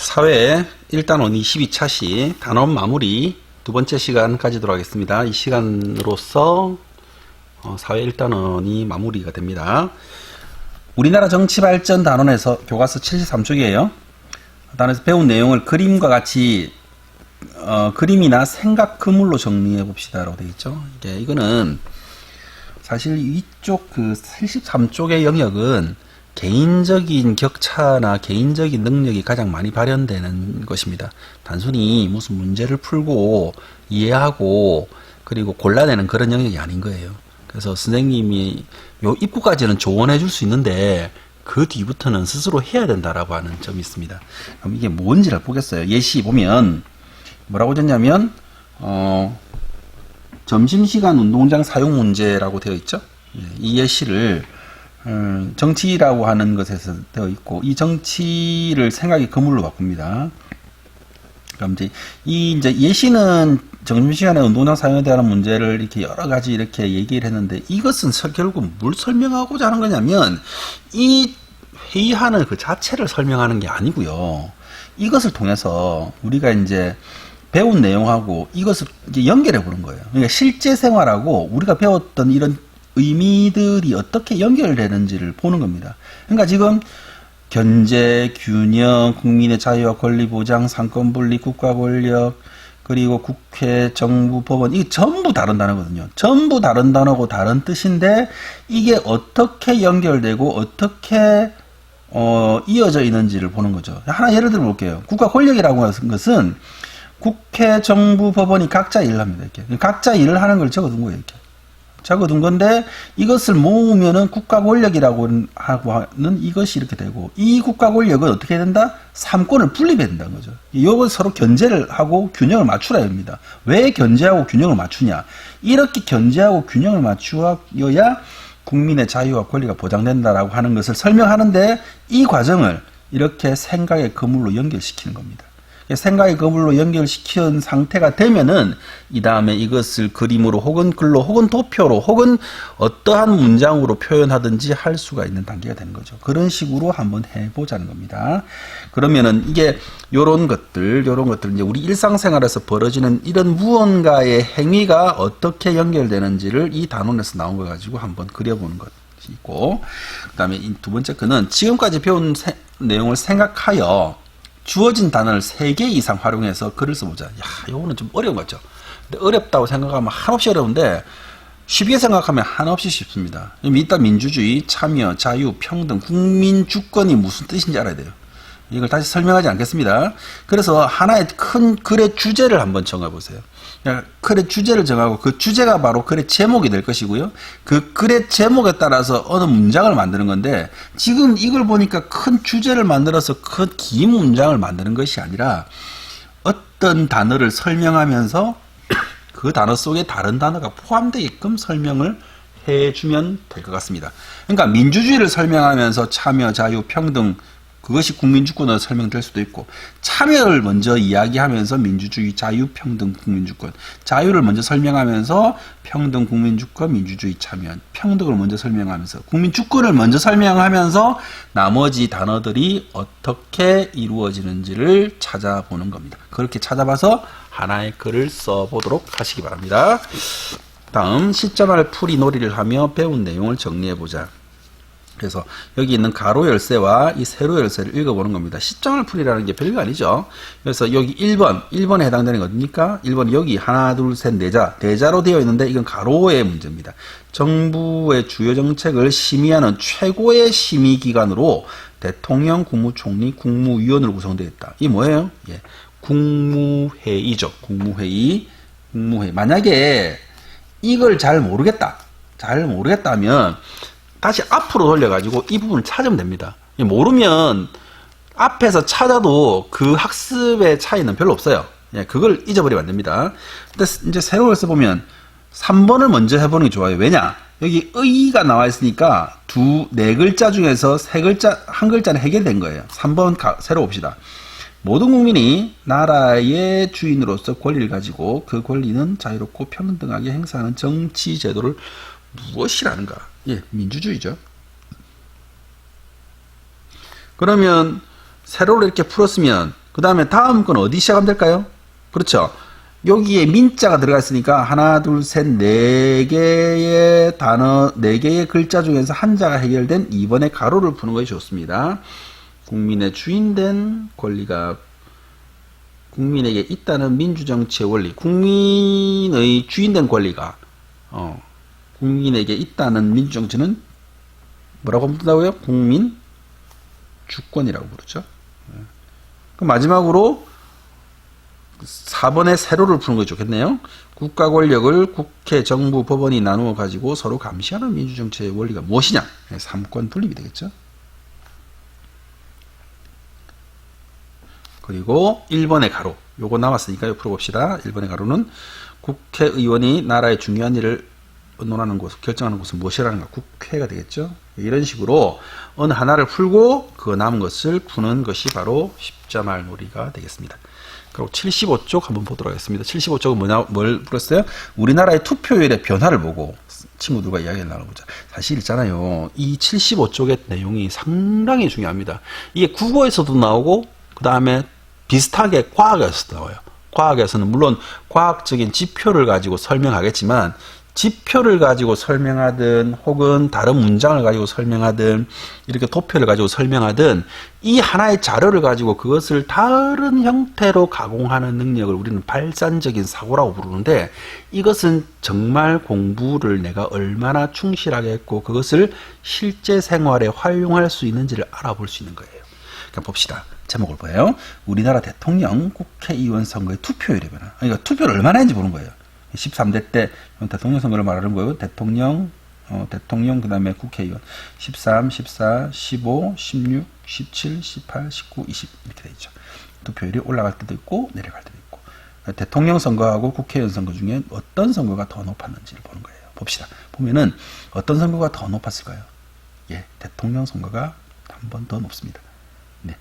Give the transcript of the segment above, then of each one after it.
사회 1단원 22차시 단원 마무리 두 번째 시간 가지도록 하겠습니다. 이 시간으로서 사회 1단원이 마무리가 됩니다. 우리나라 정치발전 단원에서 교과서 73쪽이에요. 단원에서 배운 내용을 그림과 같이 그림이나 생각 그물로 정리해 봅시다 라고 되어 있죠. 이거는 사실 이쪽 그 73쪽의 영역은 개인적인 격차나 개인적인 능력이 가장 많이 발현되는 것입니다. 단순히 무슨 문제를 풀고 이해하고 그리고 골라내는 그런 영역이 아닌 거예요. 그래서 선생님이 요 입구까지는 조언해 줄 수 있는데 그 뒤부터는 스스로 해야 된다라고 하는 점이 있습니다. 그럼 이게 뭔지를 보겠어요. 예시 보면 뭐라고 줬냐면 점심시간 운동장 사용 문제라고 되어 있죠. 이 예시를 정치라고 하는 것에서 되어 있고, 이 정치를 생각의 그물로 바꿉니다. 그럼 이제 예시는 점심시간에 운동장 사용에 대한 문제를 이렇게 여러 가지 이렇게 얘기를 했는데, 이것은 결국 뭘 설명하고자 하는 거냐면, 이 회의하는 그 자체를 설명하는 게 아니고요. 이것을 통해서 우리가 이제 배운 내용하고 이것을 이제 연결해 보는 거예요. 그러니까 실제 생활하고 우리가 배웠던 이런 의미들이 어떻게 연결되는지를 보는 겁니다. 그러니까 지금 견제, 균형, 국민의 자유와 권리 보장, 상권 분리, 국가 권력, 그리고 국회, 정부, 법원, 이게 전부 다른 단어거든요. 전부 다른 단어고 다른 뜻인데 이게 어떻게 연결되고 어떻게 이어져 있는지를 보는 거죠. 하나 예를 들어 볼게요. 국가 권력이라고 하는 것은 국회, 정부, 법원이 각자 일을 합니다. 이렇게 각자 일을 하는 걸 적어둔 거예요. 이렇게 적어둔 건데, 이것을 모으면은 국가 권력이라고 하고 하는 이것이 이렇게 되고, 이 국가 권력은 어떻게 된다? 3권을 분립해야 된다는 거죠. 이걸 서로 견제를 하고 균형을 맞추라 합니다. 왜 견제하고 균형을 맞추냐? 이렇게 견제하고 균형을 맞추어야 국민의 자유와 권리가 보장된다라고 하는 것을 설명하는데, 이 과정을 이렇게 생각의 그물로 연결시키는 겁니다. 생각의 그물로 연결시킨 상태가 되면은 이 다음에 이것을 그림으로 혹은 글로 혹은 도표로 혹은 어떠한 문장으로 표현하든지 할 수가 있는 단계가 되는 거죠. 그런 식으로 한번 해보자는 겁니다. 그러면은 이게 요런 것들 이제 우리 일상생활에서 벌어지는 이런 무언가의 행위가 어떻게 연결되는지를 이 단원에서 나온 거 가지고 한번 그려보는 것이 있고, 그 다음에 이 두 번째 거는 지금까지 배운 내용을 생각하여 주어진 단어를 3개 이상 활용해서 글을 써보자. 야, 요거는 좀 어려운 것 같죠? 근데 어렵다고 생각하면 한없이 어려운데, 쉽게 생각하면 한없이 쉽습니다. 일단 민주주의, 참여, 자유, 평등, 국민 주권이 무슨 뜻인지 알아야 돼요. 이걸 다시 설명하지 않겠습니다. 그래서 하나의 큰 글의 주제를 한번 정해보세요. 글의 주제를 정하고 그 주제가 바로 글의 제목이 될 것이고요. 그 글의 제목에 따라서 어느 문장을 만드는 건데, 지금 이걸 보니까 큰 주제를 만들어서 큰 긴 문장을 만드는 것이 아니라 어떤 단어를 설명하면서 그 단어 속에 다른 단어가 포함되게끔 설명을 해주면 될 것 같습니다. 그러니까 민주주의를 설명하면서 참여, 자유, 평등, 그것이 국민주권으로 설명될 수도 있고, 참여를 먼저 이야기하면서 민주주의, 자유, 평등, 국민주권, 자유를 먼저 설명하면서 평등, 국민주권, 민주주의, 참여, 평등을 먼저 설명하면서 국민주권을 먼저 설명하면서 나머지 단어들이 어떻게 이루어지는지를 찾아보는 겁니다. 그렇게 찾아봐서 하나의 글을 써보도록 하시기 바랍니다. 다음, 시점할 풀이 놀이를 하며 배운 내용을 정리해보자. 그래서 여기 있는 가로 열쇠와 이 세로 열쇠를 읽어보는 겁니다. 시점을 풀이라는 게 별거 아니죠. 그래서 여기 1번에 해당되는 게 어딥니까? 1번 여기 하나, 둘, 셋, 네자로 되어 있는데 이건 가로의 문제입니다. 정부의 주요 정책을 심의하는 최고의 심의기관으로 대통령, 국무총리, 국무위원으로 구성되어 있다. 이게 뭐예요? 예, 국무회의죠. 국무회의. 만약에 이걸 잘 모르겠다면 다시 앞으로 돌려가지고 이 부분을 찾으면 됩니다. 모르면 앞에서 찾아도 그 학습의 차이는 별로 없어요. 예, 그걸 잊어버리면 안 됩니다. 근데 이제 새로 해서 보면 3번을 먼저 해보는 게 좋아요. 왜냐? 여기 의가 나와 있으니까 네 글자 중에서 한 글자는 해결된 거예요. 3번 새로 봅시다. 모든 국민이 나라의 주인으로서 권리를 가지고 그 권리는 자유롭고 평등하게 행사하는 정치 제도를 무엇이라는가? 예, 민주주의죠. 그러면 세로로 이렇게 풀었으면 그 다음에 다음 건 어디 시작하면 될까요? 그렇죠. 여기에 민자가 들어가 있으니까 하나, 둘, 셋, 네 개의 단어, 네 개의 글자 중에서 한자가 해결된 2번의 가로를 푸는 것이 좋습니다. 국민의 주인된 권리가 국민에게 있다는 민주정치의 원리. 국민의 주인된 권리가 국민에게 있다는 민주정치는 뭐라고 부른다고요? 국민 주권이라고 부르죠. 그럼 마지막으로 4번의 세로를 푸는 것이 좋겠네요. 국가 권력을 국회, 정부, 법원이 나누어 가지고 서로 감시하는 민주정치의 원리가 무엇이냐? 3권 분립이 되겠죠. 그리고 1번의 가로. 요거 남았으니까 풀어봅시다. 1번의 가로는 국회의원이 나라의 중요한 일을 논하는 곳, 결정하는 곳은 무엇이라는가? 국회가 되겠죠. 이런 식으로 어느 하나를 풀고 그 남은 것을 푸는 것이 바로 십자말 놀이가 되겠습니다. 그리고 75쪽 한번 보도록 하겠습니다. 75쪽은 뭘 풀었어요? 우리나라의 투표율의 변화를 보고 친구들과 이야기를 나눠보자. 사실 있잖아요. 이 75쪽의 내용이 상당히 중요합니다. 이게 국어에서도 나오고 그 다음에 비슷하게 과학에서도 나와요. 과학에서는 물론 과학적인 지표를 가지고 설명하겠지만 지표를 가지고 설명하든 혹은 다른 문장을 가지고 설명하든 이렇게 도표를 가지고 설명하든 이 하나의 자료를 가지고 그것을 다른 형태로 가공하는 능력을 우리는 발산적인 사고라고 부르는데 이것은 정말 공부를 내가 얼마나 충실하게 했고 그것을 실제 생활에 활용할 수 있는지를 알아볼 수 있는 거예요. 그러니까 봅시다. 제목을 봐요. 우리나라 대통령, 국회의원 선거의 투표율의 변화. 그러니까 투표를 얼마나 했는지 보는 거예요. 13대 때 대통령 선거를 말하는 거예요. 대통령 그 다음에 국회의원 13, 14, 15, 16, 17, 18, 19, 20 이렇게 돼 있죠. 투표율이 올라갈 때도 있고 내려갈 때도 있고 대통령 선거하고 국회의원 선거 중에 어떤 선거가 더 높았는지를 보는 거예요. 봅시다. 보면은 어떤 선거가 더 높았을까요? 예, 대통령 선거가 한 번 더 높습니다. 네.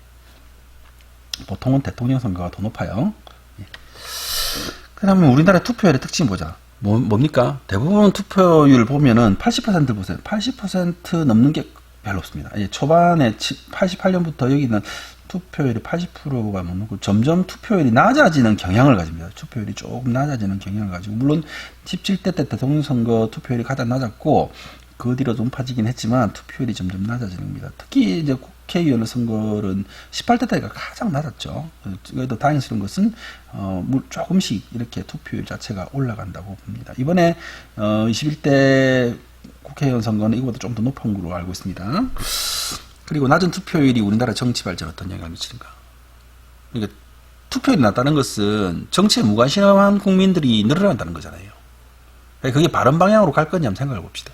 보통은 대통령 선거가 더 높아요. 예. 그 다음에 우리나라 투표율의 특징 보자. 뭡니까? 대부분 투표율 보면은 80%를 보세요. 80% 넘는 게 별로 없습니다. 초반에 88년부터 여기는 투표율이 80%가 넘고 점점 투표율이 낮아지는 경향을 가집니다. 투표율이 조금 낮아지는 경향을 가지고 물론 17대 때 대통령 선거 투표율이 가장 낮았고 그 뒤로 높아지긴 했지만 투표율이 점점 낮아지는 겁니다. 특히 이제 국회의원 선거는 18대 때가 가장 낮았죠. 그래도 다행스러운 것은 조금씩 이렇게 투표율 자체가 올라간다고 봅니다. 이번에 21대 국회의원 선거는 이거보다 좀 더 높은 걸로 알고 있습니다. 그리고 낮은 투표율이 우리나라 정치 발전에 어떤 영향을 미치는가? 그러니까 투표율이 낮다는 것은 정치에 무관심한 국민들이 늘어난다는 거잖아요. 그게 바른 방향으로 갈 건지 한번 생각해 봅시다.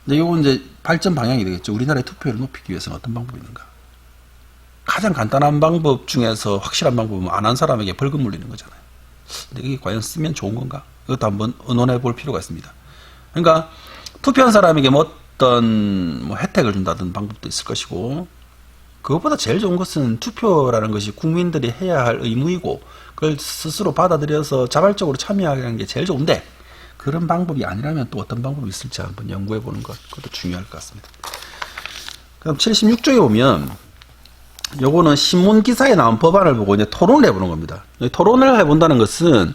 이건 이제 발전 방향이 되겠죠. 우리나라의 투표율을 높이기 위해서는 어떤 방법이 있는가? 가장 간단한 방법 중에서 확실한 방법은 안 한 사람에게 벌금 물리는 거잖아요. 근데 이게 과연 쓰면 좋은 건가? 이것도 한번 의논해 볼 필요가 있습니다. 그러니까 투표한 사람에게 어떤 혜택을 준다든 방법도 있을 것이고 그것보다 제일 좋은 것은 투표라는 것이 국민들이 해야 할 의무이고 그걸 스스로 받아들여서 자발적으로 참여하는 게 제일 좋은데 그런 방법이 아니라면 또 어떤 방법이 있을지 한번 연구해 보는 것, 그것도 중요할 것 같습니다. 그럼 76쪽에 보면, 요거는 신문기사에 나온 법안을 보고 이제 토론을 해보는 겁니다. 토론을 해본다는 것은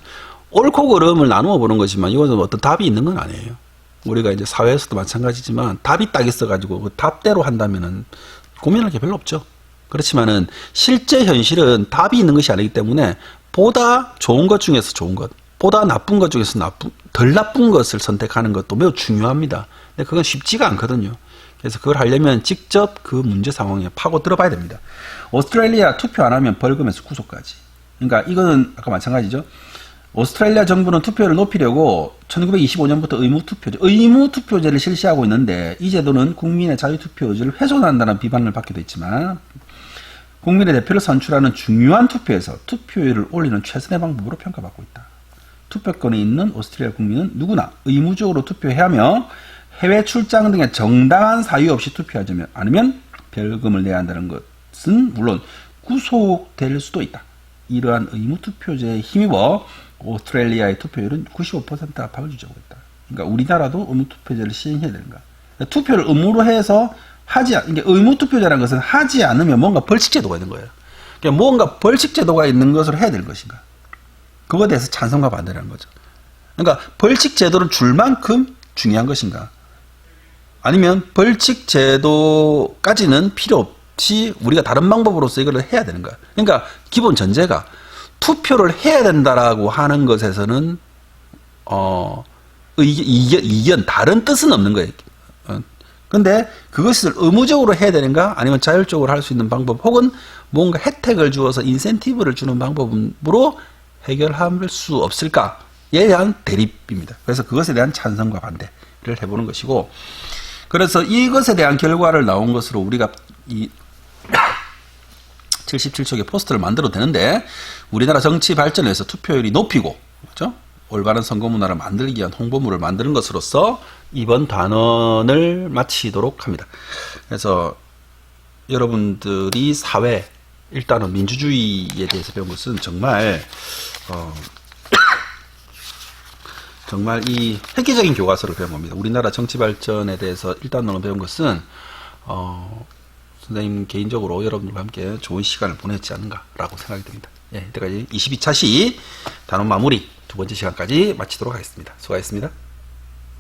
옳고 그름을 나누어 보는 거지만 이것은 어떤 답이 있는 건 아니에요. 우리가 이제 사회에서도 마찬가지지만 답이 딱 있어가지고 그 답대로 한다면은 고민할 게 별로 없죠. 그렇지만은 실제 현실은 답이 있는 것이 아니기 때문에 보다 좋은 것 중에서 좋은 것, 보다 나쁜 것 중에서 덜 나쁜 것을 선택하는 것도 매우 중요합니다. 근데 그건 쉽지가 않거든요. 그래서 그걸 하려면 직접 그 문제 상황에 파고 들어봐야 됩니다. 오스트레일리아 투표 안 하면 벌금에서 구속까지. 그러니까 이거는 아까 마찬가지죠. 오스트레일리아 정부는 투표율을 높이려고 1925년부터 의무투표제를 실시하고 있는데 이 제도는 국민의 자유투표의지를 훼손한다는 비판을 받기도 했지만 국민의 대표를 선출하는 중요한 투표에서 투표율을 올리는 최선의 방법으로 평가받고 있다. 투표권이 있는 오스트레일리아 국민은 누구나 의무적으로 투표해야 하며 해외 출장 등의 정당한 사유 없이 투표하지 않으면 벌금을 내야 한다는 것은 물론 구속될 수도 있다. 이러한 의무투표제에 힘입어 오스트레일리아의 투표율은 95% 안팎을 유지하고 있다. 그러니까 우리나라도 의무투표제를 시행해야 되는가? 그러니까 투표를 의무로 해서 그러니까 의무투표제라는 것은 하지 않으면 뭔가 벌칙제도가 있는 거예요. 그러니까 무언가 벌칙 제도가 있는 것으로 해야 될 것인가. 그거에 대해서 찬성과 반대라는 거죠. 그러니까 벌칙 제도를 줄 만큼 중요한 것인가. 아니면 벌칙 제도까지는 필요 없이 우리가 다른 방법으로서 이걸 해야 되는가. 그러니까 기본 전제가 투표를 해야 된다라고 하는 것에서는 이견 다른 뜻은 없는 거예요. 근데 그것을 의무적으로 해야 되는가 아니면 자율적으로 할 수 있는 방법 혹은 뭔가 혜택을 주어서 인센티브를 주는 방법으로 해결할 수 없을까에 대한 대립입니다. 그래서 그것에 대한 찬성과 반대를 해보는 것이고, 그래서 이것에 대한 결과를 나온 것으로 우리가 이 77쪽의 포스터를 만들어도 되는데, 우리나라 정치 발전에서 투표율이 높이고, 그렇죠? 올바른 선거 문화를 만들기 위한 홍보물을 만드는 것으로서 이번 단원을 마치도록 합니다. 그래서 여러분들이 사회, 일단은 민주주의에 대해서 배운 것은 정말 정말 이 획기적인 교과서를 배운 겁니다. 우리나라 정치 발전에 대해서 일단으로 배운 것은 선생님 개인적으로 여러분들과 함께 좋은 시간을 보냈지 않는가라고 생각이 듭니다. 예, 이때까지 22차 시 단원 마무리 두 번째 시간까지 마치도록 하겠습니다. 수고하셨습니다.